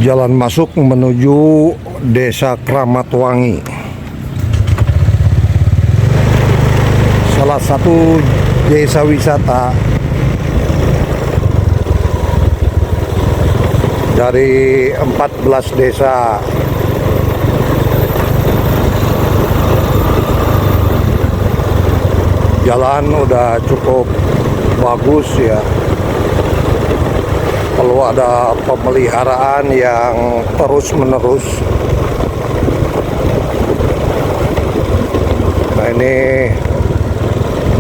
Jalan masuk menuju Desa Kramatwangi, salah satu desa wisata dari 14 desa. Jalan udah cukup bagus ya, perlu ada pemeliharaan yang terus menerus. Nah, ini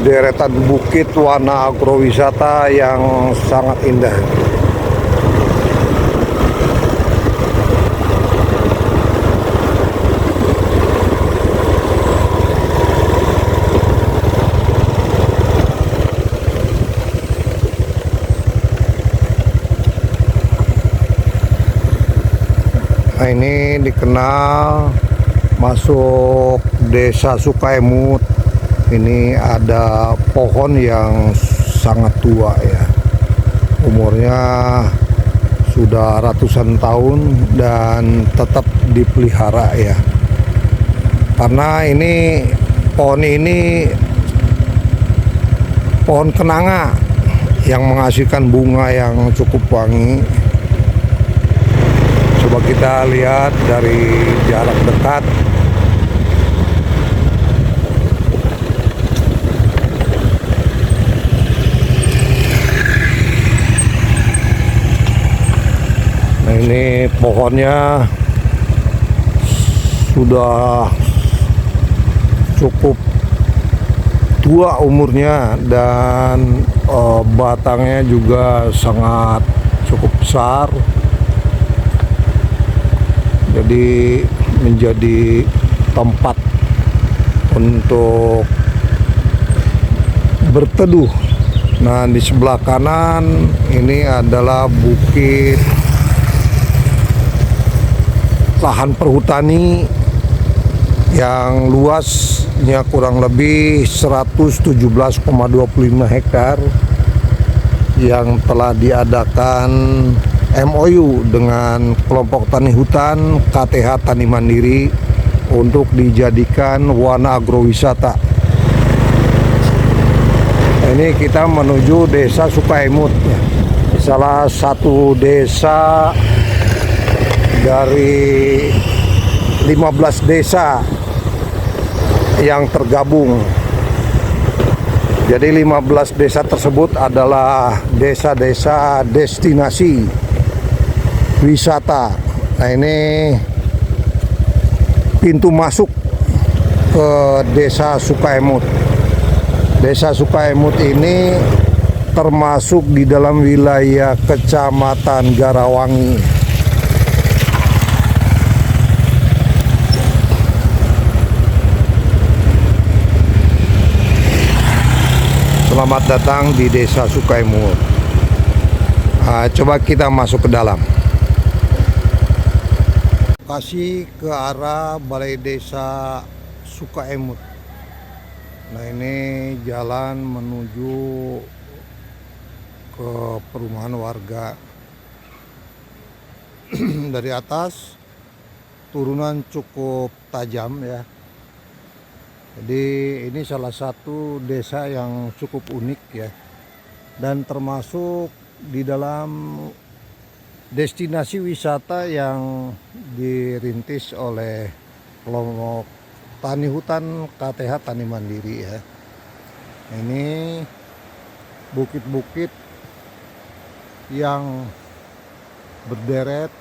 deretan bukit warna agrowisata yang sangat indah. Nah, ini dikenal masuk Desa Sukaimut. Ini ada pohon yang sangat tua ya, umurnya sudah ratusan tahun dan tetap dipelihara ya, karena ini pohon kenanga yang menghasilkan bunga yang cukup wangi. Coba kita lihat dari jarak dekat. Nah, ini pohonnya sudah cukup tua umurnya dan batangnya juga sangat cukup besar. Jadi menjadi tempat untuk berteduh. Nah, di sebelah kanan ini adalah bukit lahan perhutani yang luasnya kurang lebih 117,25 hektar yang telah diadakan MOU dengan kelompok tani hutan KTH Tani Mandiri untuk dijadikan warna agrowisata. Ini kita menuju Desa Sukaimut, salah satu desa dari 15 desa yang tergabung. Jadi 15 desa tersebut adalah desa-desa destinasi wisata. Nah, ini pintu masuk ke Desa Sukaimut. Desa Sukaimut ini termasuk di dalam wilayah Kecamatan Garawangi. Selamat datang di Desa Sukaimut. Coba kita masuk ke dalam. Lokasi ke arah Balai Desa Sukaimut. Nah, ini jalan menuju ke perumahan warga. Dari atas turunan cukup tajam ya. Jadi ini salah satu desa yang cukup unik ya, dan termasuk di dalam destinasi wisata yang dirintis oleh kelompok tani hutan KTH Tani Mandiri ya. Ini bukit-bukit yang berderet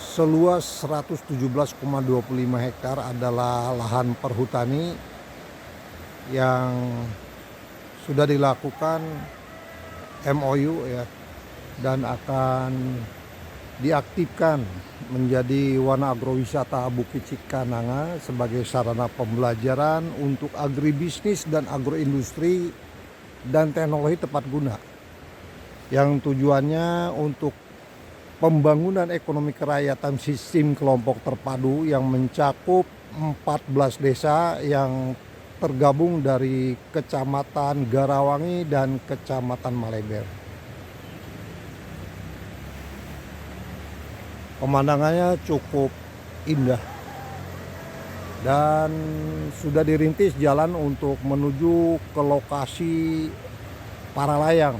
seluas 117,25 hektar adalah lahan perhutani yang sudah dilakukan MOU ya, dan akan diaktifkan menjadi warna agrowisata Bukit Cikananga sebagai sarana pembelajaran untuk agribisnis dan agroindustri dan teknologi tepat guna, yang tujuannya untuk pembangunan ekonomi kerakyatan sistem kelompok terpadu yang mencakup 14 desa yang tergabung dari Kecamatan Garawangi dan Kecamatan Maleber. Pemandangannya cukup indah dan sudah dirintis jalan untuk menuju ke lokasi para layang.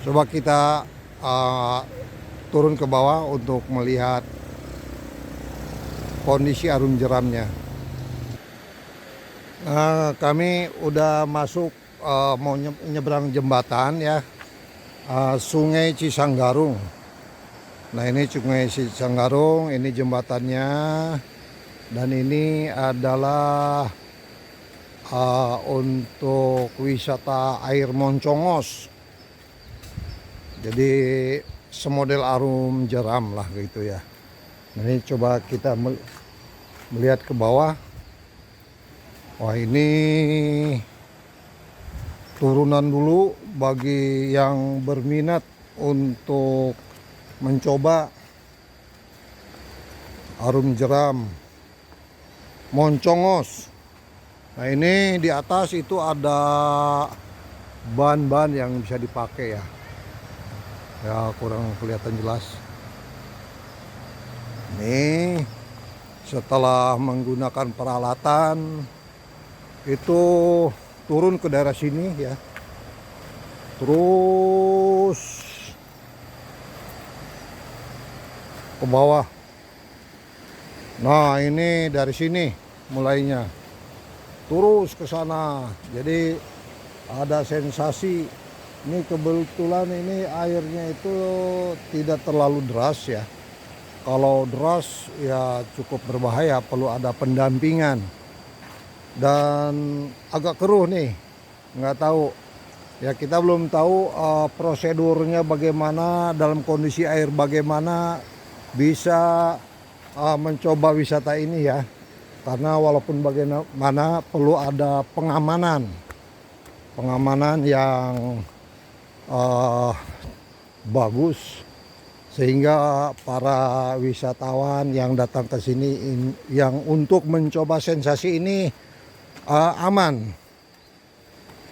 Coba kita turun ke bawah untuk melihat kondisi arum jeramnya. Kami udah masuk mau nyebrang jembatan ya, Sungai Cisanggarung. Nah ini Sungai Cisanggarung, ini jembatannya, dan ini adalah untuk wisata air Moncongos. Jadi semodel arum jeram lah gitu ya. Nah, ini coba kita melihat ke bawah. Wah ini turunan dulu bagi yang berminat untuk mencoba arum jeram Moncongos. Nah ini di atas itu ada ban-ban yang bisa dipakai ya. Ya kurang kelihatan jelas. Ini setelah menggunakan peralatan itu turun ke daerah sini ya, terus ke bawah. Nah ini dari sini mulainya terus ke sana. Jadi ada sensasi. Ini kebetulan ini airnya itu tidak terlalu deras ya. Kalau deras ya cukup berbahaya, perlu ada pendampingan. Dan agak keruh nih, nggak tahu ya, kita belum tahu prosedurnya bagaimana, dalam kondisi air bagaimana bisa mencoba wisata ini ya. Karena walaupun bagaimana perlu ada pengamanan yang bagus, sehingga para wisatawan yang datang ke sini yang untuk mencoba sensasi ini aman.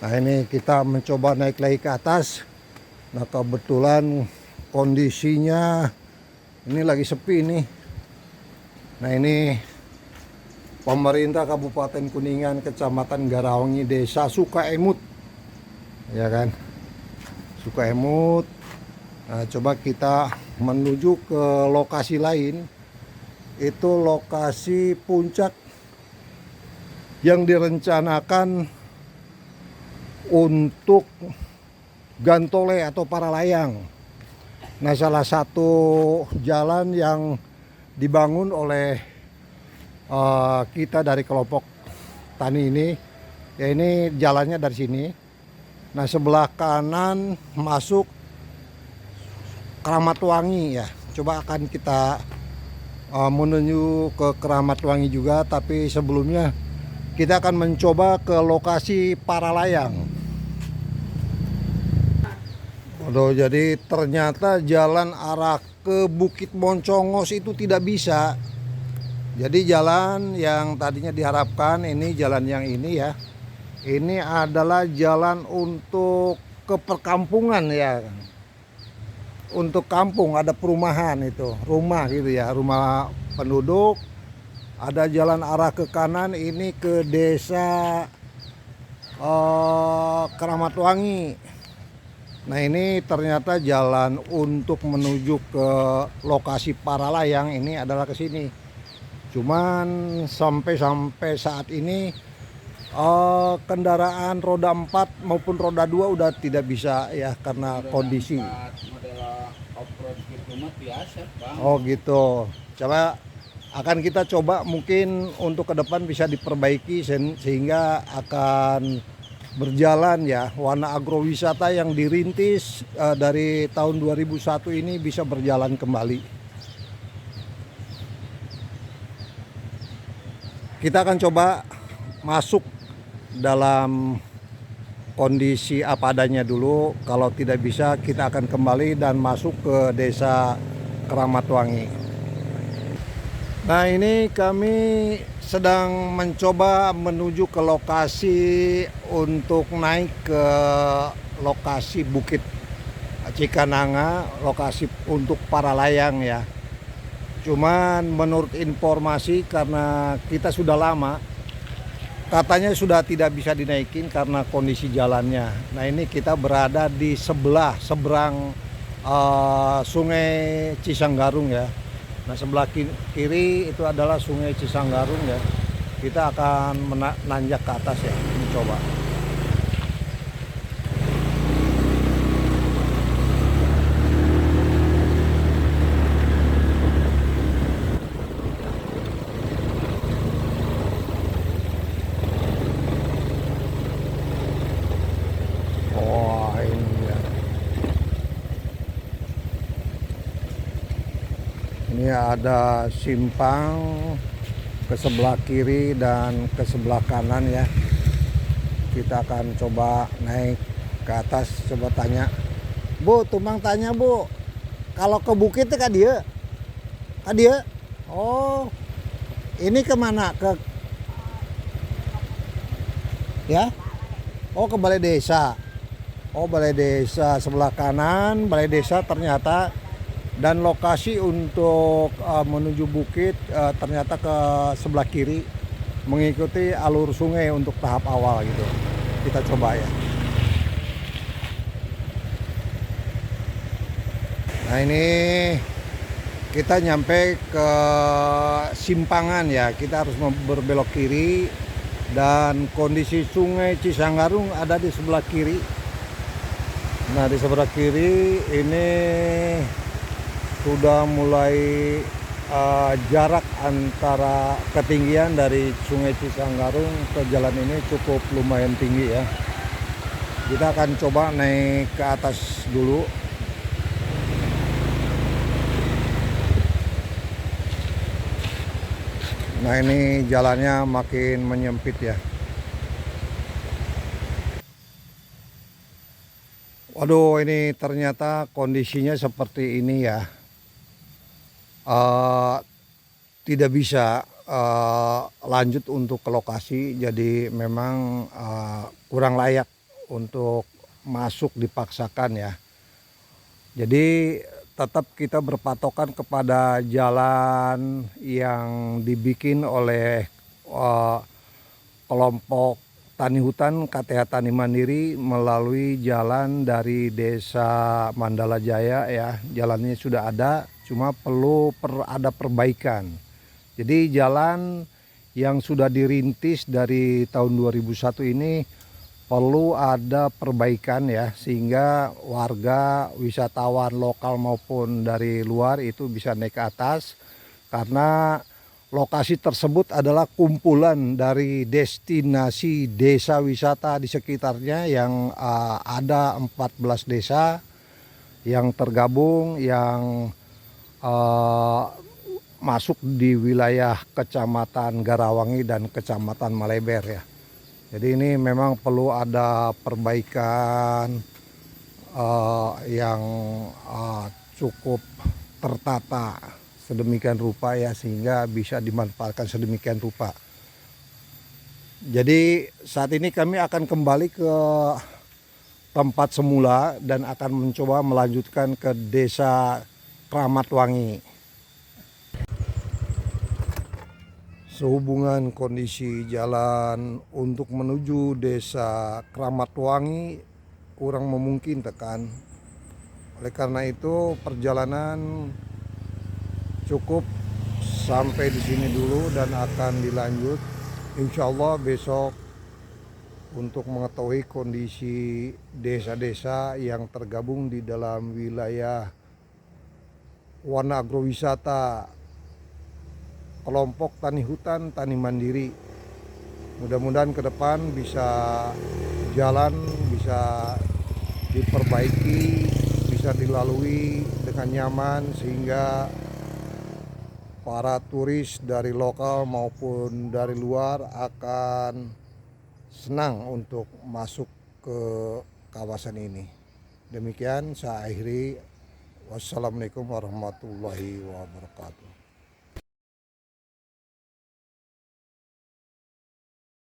Nah ini kita mencoba naik lagi ke atas. Nah kebetulan kondisinya ini lagi sepi nih. Nah ini pemerintah Kabupaten Kuningan, Kecamatan Garawangi, Desa Sukaemut, ya kan, Sukaemut. Nah, coba kita menuju ke lokasi lain. Itu lokasi puncak yang direncanakan untuk gantole atau para layang. Nah salah satu jalan yang dibangun oleh kita dari kelompok tani ini, ya ini jalannya dari sini. Nah sebelah kanan masuk Keramat Wangi ya. Coba akan kita menuju ke Keramat Wangi juga, tapi sebelumnya kita akan mencoba ke lokasi para layang. Aduh, jadi ternyata jalan arah ke Bukit Moncongos itu tidak bisa. Jadi jalan yang tadinya diharapkan ini, jalan yang ini ya, ini adalah jalan untuk ke perkampungan ya. Untuk kampung, ada perumahan itu, rumah gitu ya, rumah penduduk. Ada jalan arah ke kanan, ini ke desa Keramat Wangi. Nah ini ternyata jalan untuk menuju ke lokasi para layang ini adalah ke sini. Cuman sampai saat ini kendaraan roda 4 maupun roda 2 udah tidak bisa ya, karena kondisi. Oh gitu. Coba akan kita coba mungkin untuk ke depan bisa diperbaiki sehingga akan berjalan ya, warna agrowisata yang dirintis dari tahun 2001 ini bisa berjalan kembali. Kita akan coba masuk dalam kondisi apa adanya dulu. Kalau tidak bisa, kita akan kembali dan masuk ke desa Keramat Wangi. Nah, ini kami sedang mencoba menuju ke lokasi untuk naik ke lokasi Bukit Cikananga, lokasi untuk para layang ya. Cuman menurut informasi karena kita sudah lama, katanya sudah tidak bisa dinaikin karena kondisi jalannya. Nah, ini kita berada di seberang Sungai Cisanggarung ya. Nah, sebelah kiri itu adalah Sungai Cisanggarung ya. Kita akan menanjak ke atas ya, mencoba. Wah, ini ya. Ini ada simpang ke sebelah kiri dan ke sebelah kanan ya. Kita akan coba naik ke atas, coba tanya. Bu, tumpang tanya bu, kalau ke bukit itu kak dia? Kak dia? Oh, ini kemana? Ke ya? Oh, ke balai desa. Oh, balai desa sebelah kanan, balai desa ternyata. Dan lokasi untuk menuju bukit ternyata ke sebelah kiri, mengikuti alur sungai untuk tahap awal gitu. Kita coba ya. Nah, ini kita nyampe ke simpangan ya. Kita harus berbelok kiri dan kondisi Sungai Cisanggarung ada di sebelah kiri. Nah, di sebelah kiri ini sudah mulai jarak antara ketinggian dari Sungai Cisanggarung ke jalan ini cukup lumayan tinggi ya. Kita akan coba naik ke atas dulu. Nah, ini jalannya makin menyempit ya. Waduh, ini ternyata kondisinya seperti ini ya. Tidak bisa lanjut untuk ke lokasi, jadi memang kurang layak untuk masuk, dipaksakan ya. Jadi tetap kita berpatokan kepada jalan yang dibikin oleh kelompok Tani Hutan KTH Tani Mandiri melalui jalan dari Desa Mandala Jaya ya. Jalannya sudah ada, cuma perlu ada perbaikan. Jadi jalan yang sudah dirintis dari tahun 2001 ini perlu ada perbaikan ya, sehingga warga, wisatawan lokal maupun dari luar itu bisa naik ke atas, karena lokasi tersebut adalah kumpulan dari destinasi desa wisata di sekitarnya yang ada 14 desa yang tergabung, yang masuk di wilayah Kecamatan Garawangi dan Kecamatan Maleber ya. Jadi ini memang perlu ada perbaikan yang cukup tertata sedemikian rupa ya, sehingga bisa dimanfaatkan sedemikian rupa. Jadi saat ini kami akan kembali ke tempat semula dan akan mencoba melanjutkan ke Desa Kramatwangi. Sehubungan kondisi jalan untuk menuju Desa Kramatwangi kurang memungkinkan. Oleh karena itu perjalanan cukup sampai di sini dulu dan akan dilanjut insya Allah besok untuk mengetahui kondisi desa-desa yang tergabung di dalam wilayah Wana Agrowisata kelompok Tani Hutan Tani Mandiri. Mudah-mudahan ke depan bisa jalan bisa diperbaiki, bisa dilalui dengan nyaman, sehingga para turis dari lokal maupun dari luar akan senang untuk masuk ke kawasan ini. Demikian saya akhiri. Wassalamualaikum warahmatullahi wabarakatuh.